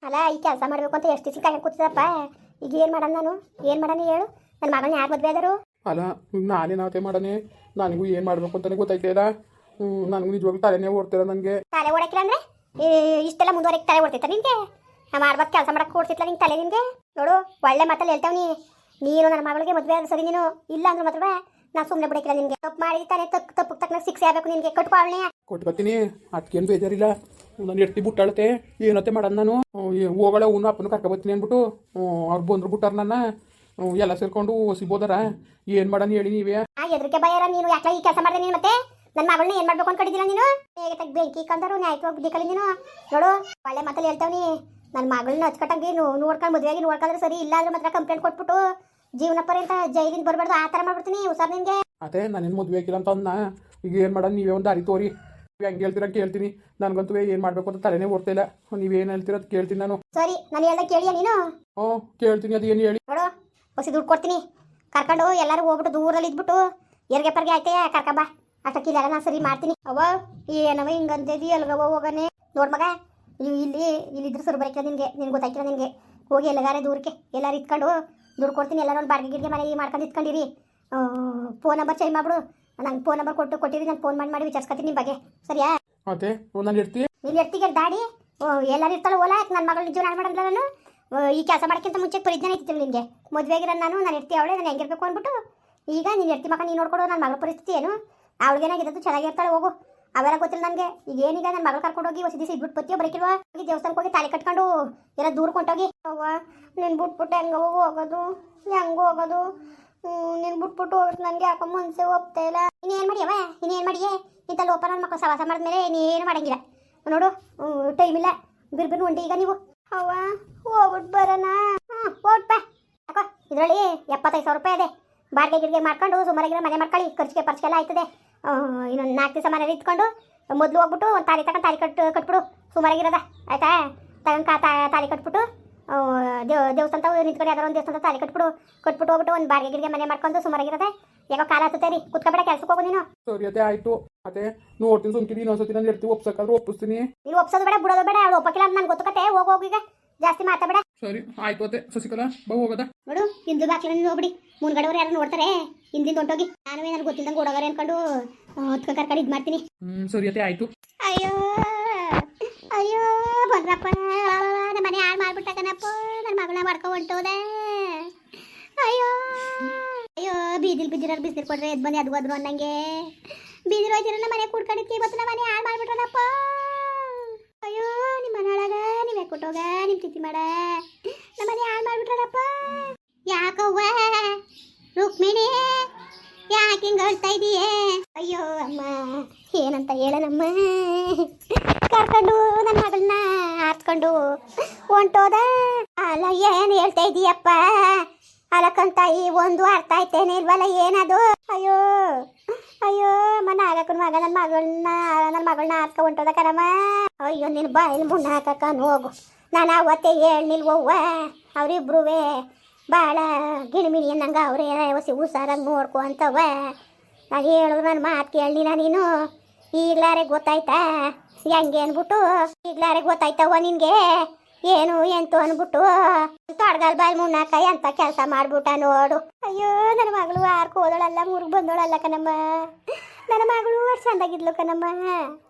ಅಲ್ಲ ಈ ಕೆಲಸ ಮಾಡಬೇಕು ಅಂತ ಎಷ್ಟು ದಿವಸ ಕಾಯಕ್ಕೆ ಕೂತಿದಪ್ಪ. ಈಗ ಏನು ಮಾಡೋಣ ನಾನು, ಏನು ಮಾಡೋಣ ಹೇಳು. ನನ್ನ ಮಗಳನ್ನ ಯಾರು ಮದುವೆ ಆದರು? ಅಲ್ಲ ನಾನೇನಾತೆ ಮಾಡನೆ, ನನಗೂ ಏನು ಮಾಡಬೇಕು ಅಂತಲೇ ಗೊತ್ತಾಯ್ತಾ ಇಲ್ಲ. ನನಗೂ ನಿಜವಾಗ್ಲೂ ತಲೆನೇ ಓಡ್ತಿಲ್ಲ ನನಗೆ. ತಲೆ ಓಡಕ್ಕಿಲ್ಲ ಅಂದರೆ ಇಷ್ಟೆಲ್ಲ ಮುಂದುವರೆಗೆ ತಲೆ ಓಡ್ತೈತ ನಿನಗೆ? ನಾ ಮಾಡ್ಬೇಕು ಕೆಲಸ ಮಾಡಕ್ಕೆ ಕೊಡ್ತಿತ್ತಲ್ಲ ನಿಂಗೆ ತಲೆ ನಿನಗೆ. ನೋಡು ಒಳ್ಳೆ ಮಾತಲ್ಲಿ ಹೇಳ್ತಾವ್ ನೀನು ನನ್ನ ಮಗಳಿಗೆ ಮದುವೆ ಆದ್ರೆ ಸರಿ, ನೀನು ಇಲ್ಲ ಅಂದ್ರೆ ಮಾತ್ರ ನಾ ಸುಮ್ಮನೆ ಬಿಡಕ್ಕಿಲ್ಲ ನಿನಗೆ. ತಪ್ಪು ಮಾಡಿತಾನೆ ತಪ್ಪು ತಕ್ಕ ಶಿಕ್ಷೆ ಆಗಬೇಕು ನಿನಗೆ. ಕಟ್ಕೊಳ್ಳಿ ಕೊಟ್ಕೊತೀನಿ, ಅದಕ್ಕೇನು ಬೇಜಾರಿಲ್ಲ. ನಾನು ಎಡ್ತಿ ಬಿಟ್ಟಾಳತೆ ಏನತ್ತೆ ಮಾಡೋದು ನಾನು. ಹೋಗಳ ಅವನು ಅಪ್ಪನ ಕರ್ಕೊಬತ್ತೀನಿ ಅಂದ್ಬಿಟ್ಟು ಅವ್ರು ಬಂದ್ರು ಬಿಟ್ಟಾರ ನನ್ನ. ಎಲ್ಲ ಸೇರ್ಕೊಂಡು ಸಿಬೋದಾರ. ಏನು ಮಾಡೋಣ ಹೇಳಿ ನೀವೇ. ಎದ್ರಿಕೆ ಭಯರ ನೀನು ಯಾಕೆ ಈ ಕೆಲಸ ಮಾಡಿದೆ ನೀನು? ಮತ್ತೆ ನನ್ನ ಮಗಳನ್ನ ಏನು ಮಾಡ್ಬೇಕು ಅನ್ಕೊಂಡಿದ್ದಿಲ್ಲ ನೀನು? ಹೇಗೆ ತೆಗ್ ಬೆಂಕಿ ಕಂದರು ನ್ಯಾಯವಾಗಿ ಬುದ್ಧಿ ಕಲಿ ನೀನು. ನೋಡು ಒಳ್ಳೆ ಮಾತಲ್ಲಿ ಹೇಳ್ತಾವ್ನಿ, ನನ್ನ ಮಗಳನ್ನ ಅಚ್ಚುಕಟ್ಟಾಗಿ ನೋಡ್ಕೊಂಡು ಮದುವೆಯಾಗಿ ನೋಡ್ಕೊಂಡ್ರೆ ಸರಿ, ಇಲ್ಲ ಅಂದ್ರೆ ಮಾತ್ರ ಕಂಪ್ಲೇಂಟ್ ಕೊಟ್ಬಿಟ್ಟು ಜೀವನ ಪರ್ಯಂತ ಜೈಲಿಂದ ಬರಬಾರ್ದು. ಆ ಥರ ಮಾಡ್ಬಿಡ್ತೀನಿ ಹುಷಾರ್ ನಿನಗೆ. ಅದೇ ನಾನೇನು ಮದುವೆ ಆಗಿಲ್ಲ ಅಂತ ಅಂದ. ಈಗ ಏನು ಮಾಡೋಣ ನೀವೇ ಒಂದು ದಾರಿ ತೋರಿ. ಹೆಂಗೆ ಹೇಳ್ತೀರ ಕೇಳ್ತೀನಿ. ನನಗಂತೂ ಏನು ಮಾಡಬೇಕು ಅಂತ ತಲೆನೇ ಓಡ್ತಿಲ್ಲ. ನೀವೇನು ಹೇಳ್ತೀರ ಅದು ಕೇಳ್ತೀನಿ ನಾನು. ಸರಿ ನಾನು ಹೇಳ್ದಾಗ ಕೇಳಿಯ ನೀನು? ಹ್ಞೂ ಕೇಳ್ತೀನಿ, ಅದು ಏನು ಹೇಳಿ. ನೋಡು ಹೊಸಿ ದುಡ್ಡು ಕೊಡ್ತೀನಿ, ಕರ್ಕೊಂಡು ಎಲ್ಲರೂ ಹೋಗ್ಬಿಟ್ಟು ದೂರಲ್ಲಿ ಇದ್ಬಿಟ್ಟು ಎರ್ಗೆ ಪರ್ಗೆ ಆಯ್ತೆ ಕರ್ಕಂಬ. ಅಷ್ಟಕ್ಕಿಲ್ಲ ನಾನು ಸರಿ ಮಾಡ್ತೀನಿ. ಅವ್ವ ಏನವ ಹಿಂಗಂತಿದ್ದಿ ಎಲ್ಗವ ಹೋಗನೆ. ನೋಡ್ ಮಗ ಇಲ್ಲಿದ್ರೆ ಸರಿ ಬರಕಿಲ್ಲ ನಿನ್ಗೆ ಗೊತ್ತಾಯ್ತಿಲ್ಲ ನಿನಗೆ. ಹೋಗಿ ಎಲ್ಲಗಾರೆ ದೂರಕ್ಕೆ ಎಲ್ಲರೂ ಇತ್ಕೊಂಡು ದುಡ್ಡು ಕೊಡ್ತೀನಿ. ಎಲ್ಲರೂ ಒಂದು ಬಾಡಿಗೆ ಗಿಡಿಗೆ ಮನೆ ಮಾಡ್ಕೊಂಡು ಇತ್ಕೊಂಡಿರಿ. ಫೋನ್ ನಂಬರ್ ಚೇಂಜ್ ಮಾಡ್ಬಿಡು. ನಂಗೆ ಫೋನ್ ನಂಬರ್ ಕೊಟ್ಟಿರಿ, ನಾನು ಫೋನ್ ಮಾಡಿ ವಿಚಾರಿಸ್ಕೊತೀನಿ ನಿಮ್ಮ ಬಗ್ಗೆ. ಸರಿಯಾ? ಮತ್ತೆ ನಾನು ಇರ್ತೀನಿ. ನೀನು ಎರ್ತಿಗೆ ದಾಡಿ ಎಲ್ಲರೂ ಇರ್ತಾಳೆ. ಓಲಾ ನನ್ನ ಮಗಳು ಜೀವನ ಹಾಳು ಮಾಡಲ್ಲ ನಾನು. ಈ ಕೆಲಸ ಮಾಡೋಕ್ಕಿಂತ ಮುಂಚೆ ಪರಿಜ್ಞಾನ ಇರ್ತೀನಿ ನಿನಗೆ. ಮದುವೆ ಆಗಿರೋ ನಾನು ಎರ್ತಿ ಅವಳೆ ನಾನು ಹೆಂಗಿರ್ಬೇಕು ಅಂದ್ಬಿಟ್ಟು. ಈಗ ನೀನು ಎರ್ತಿ ಮಕ್ಕ ನೀನು ನೋಡ್ಕೊಡು. ನನ್ನ ಮಗಳ ಪರಿಸ್ಥಿತಿ ಏನು? ಅವಳಿಗೇನಾಗಿದ್ದು ಚೆನ್ನಾಗಿರ್ತಾಳೆ ಹೋಗು. ಅವೆಲ್ಲ ಗೊತ್ತಿಲ್ಲ ನನಗೆ. ಈಗ ಏನೀಗ ನನ್ನ ಮಗಳು ಕರ್ಕೊಂಡೋಗಿ ಹೊಸ ದಿವಸ ಇದ್ಬಿಟ್ಟು ಬತ್ತೀಯೋ ಬರಕಿಲ್ವಾ? ಹೋಗಿ ದೇವಸ್ಥಾನಕ್ಕೆ ಹೋಗಿ ತಾಲಿ ಕಟ್ಕೊಂಡು ಎಲ್ಲ ದೂರ ಕೊಂಟೋಗಿ. ಅವ್ವ ನೀನು ಬಿಟ್ಬಿಟ್ಟು ಹೆಂಗೆ ಹೋಗೋದು? ನೀನು ಬಿಟ್ಬಿಟ್ಟು ಹೋಗ್ಬಿಟ್ಟು ನನಗೆ ಯಾಕೋ ಮನಸ್ಸೇ ಒಪ್ತಾ ಇಲ್ಲ. ಇನ್ನೇನು ಮಾಡಿಯವ? ಇನ್ನೇನು ಮಾಡಿಯೇ? ಇಂಥ ಲೋಪ ನನ್ನ ಮಕ್ಕಳು ಸವಾಸ ಮಾಡಿದ್ಮೇಲೆ ಇನ್ನೇನು ಮಾಡೋಂಗಿಲ್ಲ. ನೋಡು ಟೈಮ್ ಇಲ್ಲ. ಬಿರ್ಬಿರು ಉಂಡಿ ಈಗ ನೀವು. ಅವ್ವ ಹೋಗ್ಬಿಟ್ಟು ಬರೋಣ. ಹೋಗ್ಬಾ ಯಾಕೋ ಇದರಲ್ಲಿ 75,000 ರೂಪಾಯಿ ಇದೆ. ಬಾಡಿಗೆ ಗಿಡಿಗೆ ಮಾಡ್ಕೊಂಡು ಸುಮಾರಾಗಿರೋ ಮನೆ ಮಾಡ್ಕೊಳ್ಳಿ. ಖರ್ಚಿಗೆಲ್ಲ ಆಯ್ತದೆ. ಇನ್ನೊಂದು 4 ದಿವಸ ಮನೇಲಿ ಇಟ್ಕೊಂಡು ಮೊದಲು ಹೋಗ್ಬಿಟ್ಟು ಒಂದು ತಾಲಿ ಕಟ್ಬಿಡು ಸುಮಾರಾಗಿರೋದ ಆಯ್ತಾ? ತಾಲಿ ಕಟ್ಬಿಟ್ಟು ದೇವಸ್ಥಾನ ನಿಂತ್ಕೊಂಡು ಯಾವ್ದಾರು ಒಂದು ದೇವಸ್ಥಾನ ತಾಲಿ ಕಟ್ಬಿಟ್ಟು ಹೋಗ್ಬಿಟ್ಟು ಒಂದು ಬಾಡಿಗೆ ಗಿಡಿಗೆ ಮನೆ ಮಾಡ್ಕೊಂಡು ಸುಮಾರಾಗಿರೋದೆ. ಯಾಕೋ ಕಾಲ ಹತ್ತುತ್ತೆ ರೀ, ಕುತ್ಕೊಬೇಡ ಕೆಲ್ಸಕ್ಕೆ ಹೋಗು ನೀನು. ಸರಿ ಅದೇ ಆಯ್ತು. ಮತ್ತೆ ನೋಡ್ತೀನಿ ಸುಮ್ಕಿರಿ. ಇನ್ನೊಂದ್ಸತಿ ನಾನು ಇರ್ತೀವಿ ಒಪ್ಸಕ್ಕಾದ್ರೂ ಒಪ್ಪಿಸ್ತೀನಿ. ನೀನು ಒಪ್ಸೋದು ಬೇಡ, ಬಿಡೋದು ಬೇಡ. ಅವಳು ಒಪ್ಪಕ್ಕಿಲ್ಲ ಅಂತ ನನ್ಗೆ ಗೊತ್ತುಕತೆ. ಹೋಗೀಗ ಜಾಸ್ತಿ ಮಾತಾಬೇಡ. ಸರಿ ಆಯ್ತು. ಅದೇ ಶಶಿಕಲಾ ಬಾ ಹೋಗೋದ. ನೋಡು ಹಿಂದೂ ಬಾಕ್ಲ ಹೋಗ್ಬಿಡಿ. ಮುಂದ್ಗಡೆಯವ್ರು ಯಾರು ನೋಡ್ತಾರೆ, ಹಿಂದಿಂದ ಹೊಂಟೋಗಿ. ನಾನು ಏನಾದ್ರು ಗೊತ್ತಿಲ್ದಂಗೆ ಓಡೋಗಾರೆ ಅನ್ಕೊಂಡು ಕರ್ಕೊಂಡು ಇದು ಮಾಡ್ತೀನಿ. ಸರಿ ಅದೇ ಆಯ್ತು. ಅಯ್ಯೋ ಬಂದ್ರಪ್ಪ, ನಮ್ಮ ಮನೆ ಹಾಳು ಮಾಡ್ಬಿಟ್ಟಕನಪ್ಪ. ನನ್ನ ಮಗಳನ್ನ ಮಾಡ್ಕೊ ಹೊಂಟೋದೆ. ಅಯ್ಯೋ ಬೀದಿಲ್ ಬಿದ್ದಿರೋರು ಬಿಸಿಲು ಕೊಡ್ರೆ ಎದ್ ಬಂದು ಅದು ಹೋದ್ರು ಅನ್ನಂಗೆ ಬೀದಿಲ್ ಹೋಯ್ತಿರೋ ನಮ್ಮ ಮನೆ ಕೂಡ್ಕೊಂಡಿದ್ವಿ. ಇವತ್ತು ನಮ್ಮ ಮನೆ ಹಾಳು ಮಾಡ್ಬಿಟ್ರನಪ್ಪ. ಅಯ್ಯೋ ನಿಮ್ಮ ಮನೆ ಒಳಗ ನೀವೇ ಕೊಟ್ಟೋಗ ನಿಮ್ಮ ತಿಥಿ ಮಾಡ ನಮ್ಮ ಮನೆ ಹಾಳು ಮಾಡ್ಬಿಟ್ರನಪ್ಪ. ಯಾಕವ್ವ ರುಕ್ಮಿಣಿ ಯಾಕೆ ಹಿಂಗೆ ಹೇಳ್ತಾ ಇದೀಯೇ? ಅಯ್ಯೋ ಅಮ್ಮ ಏನಂತ ಹೇಳನಮ್ಮ. ಕರ್ಕೊಂಡು ನನ್ನ ಮಗಳನ್ನ ಹಾರ್ಸ್ಕೊಂಡು ಹೊಂಟೋದ. ಅಲ್ಲ ಏನು ಹೇಳ್ತಾ ಇದೀಯಪ್ಪ? ಅಲಕ್ಕಂತಾಯಿ ಒಂದು ಅರ್ಥ ಆಯ್ತೇನೆ ಇಲ್ವಲ್ಲ ಏನದು? ಅಯ್ಯೋ ಮನ ಆಗಕ್ಕನ ಮಗ ನನ್ನ ಮಗಳನ್ನ ಹಾರ್ಸ್ಕೊ ಹೊಂಟೋದ ಕಣಮ್ಮ. ಅಯ್ಯೋ ನಿನ್ನ ಬಾಯಲ್ಲಿ ಮುಣ್ಣ ಹಾಕಕ್ಕನು ಹೋಗು. ನಾನು ಅವತ್ತೇ ನಿಲ್ವವ್ವ. ಅವರಿಬ್ರು ಭಾಳ ಗಿಣಿಮಿಣಿ ಅನ್ನಂಗೆ ಅವರೇ ಹೊಸಿ ಹುಷಾರಾಗಿ ನೋಡ್ಕೊ ಅಂತವ. ನಾನು ಹೇಳಿದ್ರು ನನ್ನ ಮಾತು ಕೇಳಲಿಲ್ಲ ನೀನು. ಈಗ್ಲಾರೆ ಗೊತ್ತಾಯ್ತಾ ಹೆಂಗೆ ಅಂದ್ಬಿಟ್ಟು? ಈಗ್ಲಾರೆ ಗೊತ್ತಾಯ್ತವ ನಿನಗೆ ಏನು ಎಂತು ಅಂದ್ಬಿಟ್ಟು ತೊಡ್ಗಲ್ ಬಾಯಿ ಮುನ್ನಾಕ ಎಂತ ಕೆಲಸ ಮಾಡ್ಬಿಟ್ಟ ನೋಡು. ಅಯ್ಯೋ ನನ್ನ ಮಗಳು ಆರ್ಕ ಹೋದಳಲ್ಲ, ಮೂರ್ಗೆ ಬಂದೋಳಲ್ಲ ಕಣಮ್ಮ. ನನ್ನ ಮಗಳು ಅಷ್ಟು ಚಂದಾಗಿದ್ಲು ಕಣಮ್ಮ.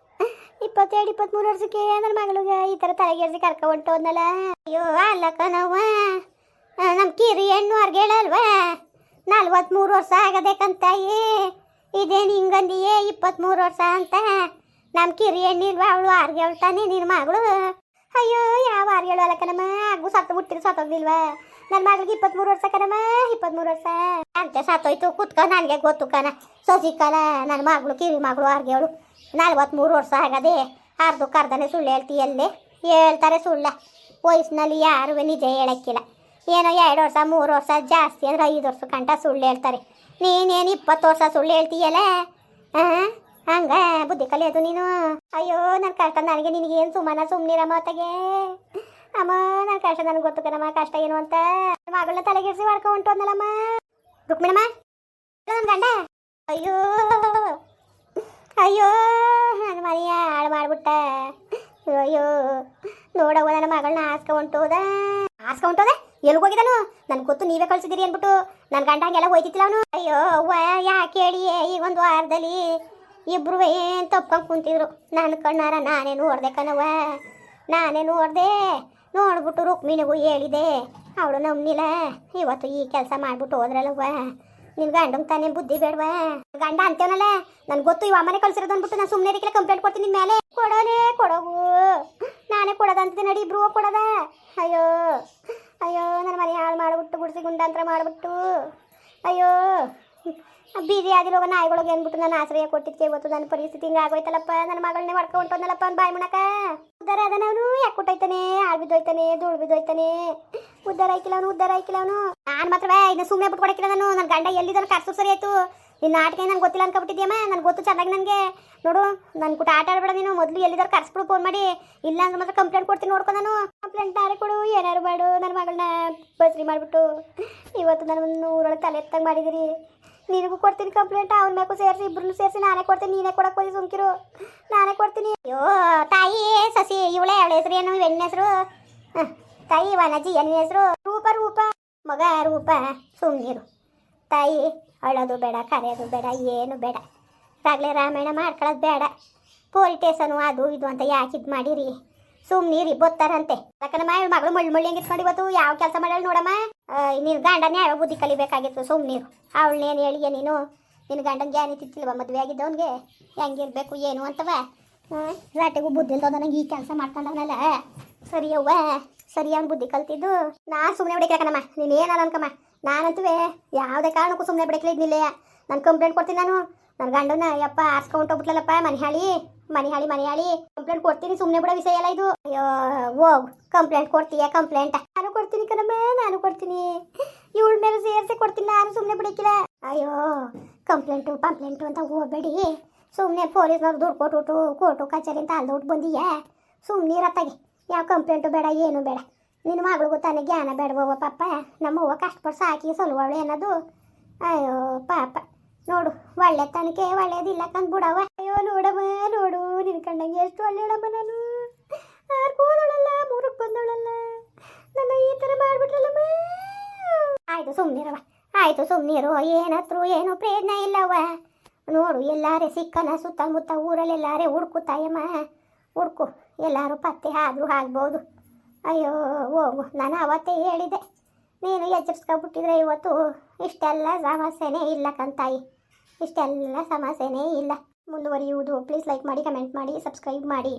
22-23 ವರ್ಷಕ್ಕೆ ನನ್ನ ಮಗಳಿಗೆ ಈ ಥರ ತಲೆಗೇರಿಸಿ ಕರ್ಕೊ ಹೊಂಟೋದ್ನಲ್ಲ. ಅಯ್ಯೋ ಅಲ್ಲ ಕಣವ್ವ, ನಮ್ಮ ಕಿರಿ ಹೆಣ್ಣು ಹೇಳಲ್ವ 43 ವರ್ಷ ಆಗಬೇಕಂತಾಯಿ. ಇದೇನು ಹಿಂಗಂದಿಯೇ 23 ವರ್ಷ ಅಂತ? ನಮ್ಮ ಕಿರಿ ಹೆಣ್ಣಿಲ್ವ ಅವಳು ಆರ್ಗೆ ಹೇಳ್ತಾನೆ ನಿನ್ನ ಮಗಳು. ಅಯ್ಯೋ ಯಾವ ಆರ್ಗಳು ಅಲ್ಲ ಕಣಮ್ಮ. ಹಾಗೂ ಸತ್ತೋಗ್ದಿಲ್ವ ನನ್ನ ಮಗಳಿಗೆ 23 ವರ್ಷ ಕಣಮ್ಮ. 23 ವರ್ಷ ಅಂತ ಸತ್ತೋಯ್ತು. ಕುತ್ಕ ನನಗೆ ಗೊತ್ತು ಕಣ ಶಶಿಕಲ. ನನ್ನ ಮಗಳು ಕಿರಿ ಮಗಳು ಆರ್ಗೆ ಅವಳು 43 ವರ್ಷ ಆಗದೆ. ಅರ್ಧನೇ ಸುಳ್ಳು ಹೇಳ್ತೀಯಲ್ಲೇ. ಹೇಳ್ತಾರೆ ಸುಳ್ಳ. ವಯಸ್ಸಿನಲ್ಲಿ ಯಾರು ನಿಜ ಹೇಳಕ್ಕಿಲ್ಲ. ಏನೋ 2 ವರ್ಷ 3 ವರ್ಷ ಜಾಸ್ತಿ ಅಂದ್ರೆ 5 ವರ್ಷ ಕಂಟ ಸುಳ್ಳು ಹೇಳ್ತಾರೆ. ನೀನೇನು 20 ವರ್ಷ ಸುಳ್ಳು ಹೇಳ್ತೀಯಲ್ಲ. ಹಂಗ ಬುದ್ಧಿ ಕಲಿಯೋದು ನೀನು. ಅಯ್ಯೋ ನನ್ನ ಕಷ್ಟ ನನಗೆ ನಿನಗೇನು ಸುಮ್ಮನಿರ ಮಾತಾಗೆ. ಅಮ್ಮ ನನ್ನ ಕಷ್ಟ ನನಗೆ ಗೊತ್ತು ಕಣಮ್ಮ, ಕಷ್ಟ ಏನು ಅಂತ. ಮಗಳನ್ನ ತಲೆಗೆಡ್ಸಿ ಮಾಡ್ಕೊ ಹೊಂಟೋದ್ನಲ್ಲಮ್ಮ ರುಕ್ಮಿಣಮ್ಮ ನನ್ನ ಗಂಡ. ಅಯ್ಯೋ ನನ್ನ ಮನೆಯ ಹಾಳು ಮಾಡ್ಬಿಟ್ಟ. ಅಯ್ಯೋ ನೋಡವ್ವ ನನ್ನ ಮಗಳನ್ನ ಆಸ್ಕೊಂಟೋದ ಎಲ್ಲಿಗೆ ಹೋಗಿದ್ದಾನು ನನ್ಗೆ ಗೊತ್ತು ನೀವೇ ಕಳ್ಸಿದಿರಿ ಅಂದ್ಬಿಟ್ಟು ನನ್ನ ಗಂಡ ಹಂಗೆಲ್ಲ ಹೋಯ್ತಿತ್ತಿಲ್ಲ ಅವನು. ಅಯ್ಯೋ ಅವ್ವ ಯಾಕೆ ಹೇಳಿ ಈಗ ಒಂದು ವಾರದಲ್ಲಿ ಇಬ್ರು ಏನು ತಪ್ಕೊಂಡು ಕುಂತಿದ್ರು. ನನ್ನ ಕಣ್ಣಾರ ನಾನೇ ನೋಡ್ದೆ ಕಣವ್ವ, ನಾನೇ ನೋಡ್ಬಿಟ್ಟು ರುಕ್ಮಿಣಿಗೂ ಹೇಳಿದೆ, ಅವಳು ನಂಬಿಲ್ಲ. ಇವತ್ತು ಈ ಕೆಲಸ ಮಾಡ್ಬಿಟ್ಟು ಹೋದ್ರಲ್ಲವ್ವ. ನಿನ್ ಗಂಡಂಗೆ ತಾನೇ ಬುದ್ಧಿ ಬೇಡವಾ? ಗಂಡ ಅಂತೇವನಲ್ಲ, ನನ್ಗೆ ಗೊತ್ತು ಇವ ಅಮ್ಮನೆ ಕಳ್ಸಿರೋದು ಅಂದ್ಬಿಟ್ಟು ನಾನು ಸುಮ್ಮನೆ ಇದಕ್ಕೆಲ್ಲ ಕಂಪ್ಲೇಂಟ್ ಕೊಡ್ತೀನಿ ನಿನ್ನ ಮೇಲೆ. ಕೊಡೋಗು ನಾನೇ ಕೊಡೋದಂತ ನಡಿ, ಇಬ್ರು ಕೊಡೋದ. ಅಯ್ಯೋ ಅಯ್ಯೋ ನನ್ನ ಮನೆ ಹಾಳು ಮಾಡಿಬಿಟ್ಟು ಗುಡಿಸಿ ಗುಂಡಾಂತರ ಮಾಡಿಬಿಟ್ಟು, ಅಯ್ಯೋ ಬೀದಿ ಆದಿಲ್ ಹೋಗೋ ನಾಯಿಗಳಿಗೆ ಅಂದ್ಬಿಟ್ಟು ನಾನು ಆಶ್ರಯ ಕೊಟ್ಟಿದ್ದೆ. ಇವತ್ತು ನನ್ನ ಪರಿಸ್ಥಿತಿ ಹಿಂಗೆ ಆಗೋಯ್ತಲ್ಲಪ್ಪ. ನನ್ನ ಮಗಳನ್ನೇ ಹೊಡ್ಕೊಂಡೋದ್ನಲ್ಲಪ್ಪ ಅವ್ನು ಬಾಯಿ ಮುಣಕ. ಉದ್ದಾರ ಅದನ್ನ ಅವನು ಯಾಕೆ ಕೊಟ್ಟೋಯ್ತಾನೆ? ಆಳ್ ಬಿದ್ದೋಯ್ತಾನೆ, ಧೂಳು ಬಿದ್ದೋಯ್ತಾನೆ. ಉದ್ದಾರ ಆಯ್ಕಿಲ್ಲ ಅವನು. ನಾನು ಮಾತ್ರ ಇನ್ನು ಸುಮ್ಮನೆ ಬಿಟ್ಟು ಕೊಡಕ್ಕಿಲ್ಲ ನಾನು. ನನ್ನ ಗಂಡ ಎಲ್ಲಿದ್ದಾನೆ ಕರ್ಸು ಸರಿ ಆಯ್ತು. ನಿನ್ನ ನಾಟಕ ನಂಗೆ ಗೊತ್ತಿಲ್ಲ ಅನ್ಕೊಬಿಟ್ಟಿದ್ಯಮ್ಮ. ನನಗೆ ಗೊತ್ತು ಚೆನ್ನಾಗಿ. ನನಗೆ ನೋಡು, ನನ್ನ ಕೂಟ ಆಟ ಆಡ್ಬೇಡ ನೀನು. ಮೊದಲು ಎಲ್ಲಿದ್ದಾರೆ ಕರ್ಸ್ಬಿಡು ಫೋನ್ ಮಾಡಿ. ಇಲ್ಲ ಅಂದ್ರೆ ಮಾತ್ರ ಕಂಪ್ಲೇಂಟ್ ಕೊಡ್ತೀನಿ. ನೋಡ್ಕೊ ನಾನು ಕಂಪ್ಲೇಂಟ್ ದಾರೆ ಕೊಡು, ಏನಾರು ಮಾಡು. ನನ್ನ ಮಗಳನ್ನ ಬಸ್ರಿ ಮಾಡಿಬಿಟ್ಟು ಇವತ್ತು ನನ್ನ ಊರೊಳಗೆ ತಲೆ ಎತ್ತಂಗೆ ಮಾಡಿದಿರಿ. ನಿನಗೂ ಕೊಡ್ತೀನಿ ಕಂಪ್ಲೇಂಟ್, ಅವನ ಮೇಗೂ ಸೇರಿಸಿ ಇಬ್ಬರನ್ನು ಸೇರಿಸಿ ನಾನೇ ಕೊಡ್ತೀನಿ. ನೀನೇ ಕೊಡಕ್ಕೆ ಹೋಗಿ ಸುಮ್ಕಿರು, ನಾನೇ ಕೊಡ್ತೀನಿ. ಅಯ್ಯೋ ತಾಯಿ ಸಸಿ ಇವಳೆ, ಅವಳ ಹೆಸರು ಏನು? ಹೆಣ್ಣ ಹೆಸರು ತಾಯಿ ವನಜಿ. ಎನ್ನ ಹೆಸರು ರೂಪ ಮಗ ರೂಪ. ಸುಮ್ಮನಿರು ತಾಯಿ, ಅಳೋದು ಬೇಡ, ಕರೆಯೋದು ಬೇಡ, ಏನು ಬೇಡ. ರಾಗಲೇ ರಾಮಾಯಣ ಮಾಡ್ಕೊಳ್ಳೋದು ಬೇಡ. ಪೊಲೀಸ್ ಸ್ಟೇಷನು ಅದು ಇದು ಅಂತ ಯಾಕೆ ಇದು ಮಾಡಿರಿ? ಸುಮ್ಮನಿರಿ, ಬೊತ್ತಾರಂತೆ. ಯಾಕಂದ್ರೆ ಮಗಳು ಮಳ್ಳಿ ಹಂಗಿಸ್ಕೊಂಡು ಇವತ್ತು ಯಾವ ಕೆಲಸ ಮಾಡಲ್ಲ ನೋಡಮ್ಮ. ನೀನು ಗಂಡನೇ ಯಾವ ಬುದ್ಧಿ ಕಲಿಬೇಕಾಗಿತ್ತು. ಸುಮ್ಮನಿರು. ಅವಳನ್ನೇನು ಹೇಳಿಯ ನೀನು? ನಿನ್ನ ಗಂಡನ ಜ್ಞಾನ ತಿತ್ತಿಲ್ವ? ಮದುವೆ ಆಗಿದ್ದವನಿಗೆ ಹೆಂಗಿರ್ಬೇಕು ಏನು ಅಂತವ? ರಾಟೆಗೂ ಬುದ್ಧಿ ಇಲ್ದವ ನನಗೆ ಈ ಕೆಲಸ ಮಾಡ್ಕೊಂಡವನಲ್ಲ. ಸರಿ ಅವ್ವ, ಸರಿ ಅವ್ನು ಬುದ್ಧಿ ಕಲ್ತಿದ್ದು. ನಾನು ಸುಮ್ಮನೆ ಬಿಡಕ್ಕಿಲ್ಲಕಣಮ್ಮ. ನೀನು ಏನಾರ ಅನ್ಕಮ್ಮ. ನಾನಂತೂ ಯಾವುದೇ ಕಾರಣಕ್ಕೂ ಸುಮ್ಮನೆ ಬಿಡಕ್ಕಿಲ್ಲ ಇದ್ನಿಲ್ಲ. ನಾನು ಕಂಪ್ಲೇಂಟ್ ಕೊಡ್ತೀನಿ. ನಾನು ನನ್ನ ಗಂಡನ ಯಪ್ಪ ಆರ್ಸ್ಕೊಂಡೋಗ್ಬಿಟ್ಲಲ್ಲಪ್ಪ. ಮನೆ ಹಾಳಿ ಕಂಪ್ಲೇಂಟ್ ಕೊಡ್ತೀನಿ. ಸುಮ್ಮನೆ ಬಿಡೋ ವಿಷಯ ಎಲ್ಲ ಇದು. ಅಯ್ಯೋ ಹೋಗು, ಕಂಪ್ಲೇಂಟ್ ಕೊಡ್ತೀಯ? ಕಂಪ್ಲೇಂಟ್ ನಾನು ಕೊಡ್ತೀನಿ ಕಣಮ್ಮ, ನಾನು ಕೊಡ್ತೀನಿ. ಇವಳ ಮೇಲೆ ಸೇರಿಸಿ ಕೊಡ್ತೀನಿ. ನಾನು ಸುಮ್ಮನೆ ಬಿಡಕ್ಕಿಲ್ಲ. ಅಯ್ಯೋ ಕಂಪ್ಲೇಂಟು ಅಂತ ಹೋಗ್ಬೇಡಿ. ಸುಮ್ಮನೆ ಪೊಲೀಸ್ನವ್ರು ದುಡ್ಡು ಕೊಟ್ಬಿಟ್ಟು ಕೋರ್ಟು ಕಚೇರಿ ಅಂತ ಅಲ್ದು ಬಂದೀಯ. ಸುಮ್ಮನೆ ಇರತ್ತಾಗಿ. ಯಾವ ಕಂಪ್ಲೇಂಟು ಬೇಡ, ಏನು ಬೇಡ. ನಿನ್ನ ಮಗಳಿಗೂ ತಾನೇ ಜ್ಞಾನ ಬೇಡವವ ಪಾಪ. ನಮ್ಮವ್ವ ಕಷ್ಟಪಟ್ಟು ಸಾಕಿ ಸೊಲ್ವವಳು ಅನ್ನೋದು. ಅಯ್ಯೋ ಪಾಪ ನೋಡು, ಒಳ್ಳೆ ತನಕೆ ಒಳ್ಳೇದಿಲ್ಲ ಕಂದು ಬಿಡವ. ಅಯ್ಯೋ ನೋಡಮ್ಮ, ನೋಡು ನಿನ್ನ ಕಣ್ಣಂಗೆ ಎಷ್ಟು ಒಳ್ಳೆಯಡಮ್ಮ. ನಾನು ಹೋದವಳಲ್ಲ, ಮೂರಕ್ಕೆ ಬಂದವಳಲ್ಲ, ನನ್ನ ಈ ಥರ ಮಾಡಿಬಿಟ್ರಲ್ಲಮ್ಮ. ಆಯಿತು ಸುಮ್ಮನಿರವ, ಏನತ್ರು ಏನು ಪ್ರಯೋಜನ ಇಲ್ಲವ. ನೋಡು, ಎಲ್ಲಾರೇ ಸಿಕ್ಕನ ಸುತ್ತಮುತ್ತ ಊರಲ್ಲಿ ಎಲ್ಲಾರೇ ಹುಡ್ಕುತ್ತಾಯಮ್ಮ. ಹುಡ್ಕು, ಎಲ್ಲರೂ ಪತ್ತೆ ಆದರೂ ಆಗ್ಬೋದು. ಅಯ್ಯೋ ಹೋಗು, ನಾನು ಅವತ್ತೇ ಹೇಳಿದೆ. ನೀನು ಎಚ್ಚರಿಸ್ಕೊಬಿಟ್ಟಿದ್ರೆ ಇವತ್ತು ಇಷ್ಟೆಲ್ಲ ಸಮಸ್ಯೆನೇ ಇಲ್ಲ ಕಂತಾಯಿ. ಇಷ್ಟೆಲ್ಲ ಸಮಸ್ಯೆನೇ ಇಲ್ಲ. ಮುಂದುವರಿಯುವುದು. ಪ್ಲೀಸ್ ಲೈಕ್ ಮಾಡಿ, ಕಮೆಂಟ್ ಮಾಡಿ, ಸಬ್ಸ್ಕ್ರೈಬ್ ಮಾಡಿ.